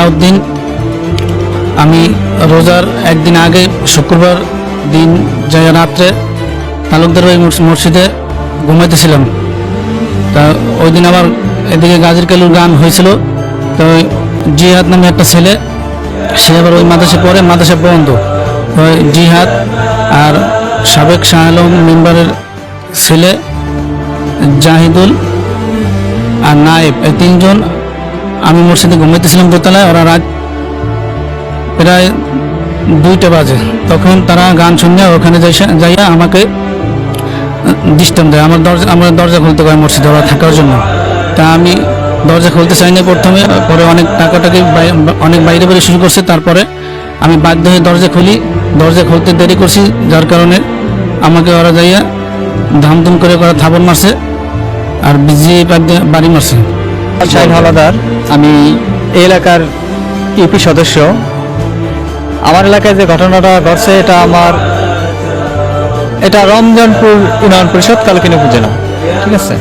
আলাউদ্দিন। আমি রোজার একদিন আগে শুক্রবার দিন যাই রাত্রে তালুকদার ওই মসজিদে ঘুমাইতেছিলাম। তা ওই দিন আবার এদিকে গাজীর কেলুর গান হয়েছিল। তো জিহাদ নামে একটা ছেলে, সে আবার ওই মাদ্রাসায় পড়ে, মাদ্রাসা বন্ধ। তো জিহাদ আর সাবেক শাহ আলম মেম্বারের ছেলে জাহিদুল আর নায়েব, এই তিনজন আমি মসজিদে ঘুমাইতেছিলাম দোতলায়। ওরা রাত প্রায় 2টা বাজে, তখন তারা গান শুনে ওখানে যাইয়া আমাকে ডিস্টার্ব দেয়। আমার দরজা খুলতে কয় মসজিদে ওরা থাকার জন্য। তা আমি দরজা খুলতে চাইনি প্রথমে, পরে অনেক টাকাটাকি অনেক বাইরে বাইরে শুরু করছে। তারপরে আমি বাধ্য হয়ে দরজা খুলি, দরজা খুলতে দেরি করছি, যার কারণে আমাকে ওরা যাইয়া ধামধুম করে ওরা থাপড় মারছে আর বিজিএ বাড়ি মারছে। শাহিন হাওলাদার, আমি এই এলাকার ইউপি সদস্য। আমার এলাকায় যে ঘটনাটা ঘটছে এটা রমজানপুর ইউনিয়ন পরিষদ কালকিনি উপজেলা, ঠিক আছে,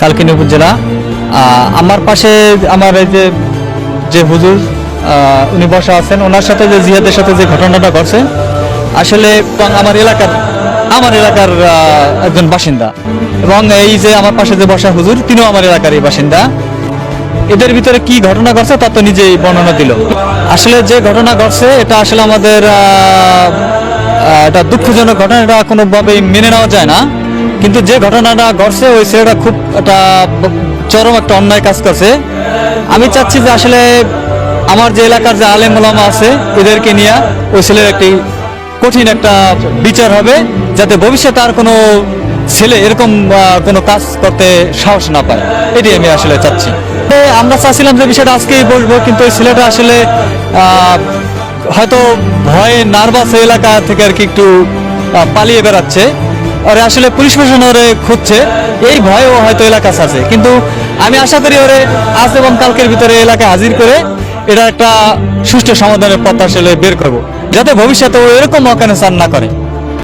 কালকিনি উপজেলা। আমার পাশে আমার এই যে হুজুর উনি বসা আছেন, ওনার সাথে যে জিহাদের সাথে যে ঘটনাটা ঘটছে, আসলে আমার এলাকার একজন বাসিন্দা, এবং এই যে আমার পাশে যে বসা হুজুর তিনিও আমার এলাকারই বাসিন্দা। এদের ভিতরে কি ঘটনা ঘটছে তা তো নিজেই বর্ণনা দিল। আসলে যে ঘটনা ঘটছে এটা আসলে আমাদের এটা দুঃখজনক ঘটনা, এটা কোনোভাবেই মেনে নেওয়া যায় না। কিন্তু যে ঘটনাটা ঘটছে ওই ছেলেটা খুব একটা চরম একটা অন্যায় কাজ করছে। আমি চাচ্ছি যে আসলে আমার যে এলাকার যে আলেম ওলামা আছে এদেরকে নিয়ে ওই ছেলের একটি কঠিন একটা বিচার হবে, যাতে ভবিষ্যতে আর কোনো ছেলে এরকম কোনো কাজ করতে সাহস না পায়। এটাই আমি আসলে চাচ্ছি। আমরা চাচ্ছিলাম যে বিষয়টা আজকেই বসবো, কিন্তু ওই ছেলেটা আসলে হয়তো ভয়ে নার্ভাস এলাকা থেকে আর কি একটু পালিয়ে বেড়াচ্ছে। ওরে আসলে পুলিশ প্রশাসন ওরে খুঁজছে, এই ভয়েও হয়তো এলাকা আছে। কিন্তু আমি আশা করি ওরে আজ এবং কালকের ভিতরে এলাকায় হাজির করে এটা একটা সুষ্ঠু সমাধানের পথ আসলে বের করবো, যাতে ভবিষ্যতে ও এরকম অকানে চান না করে।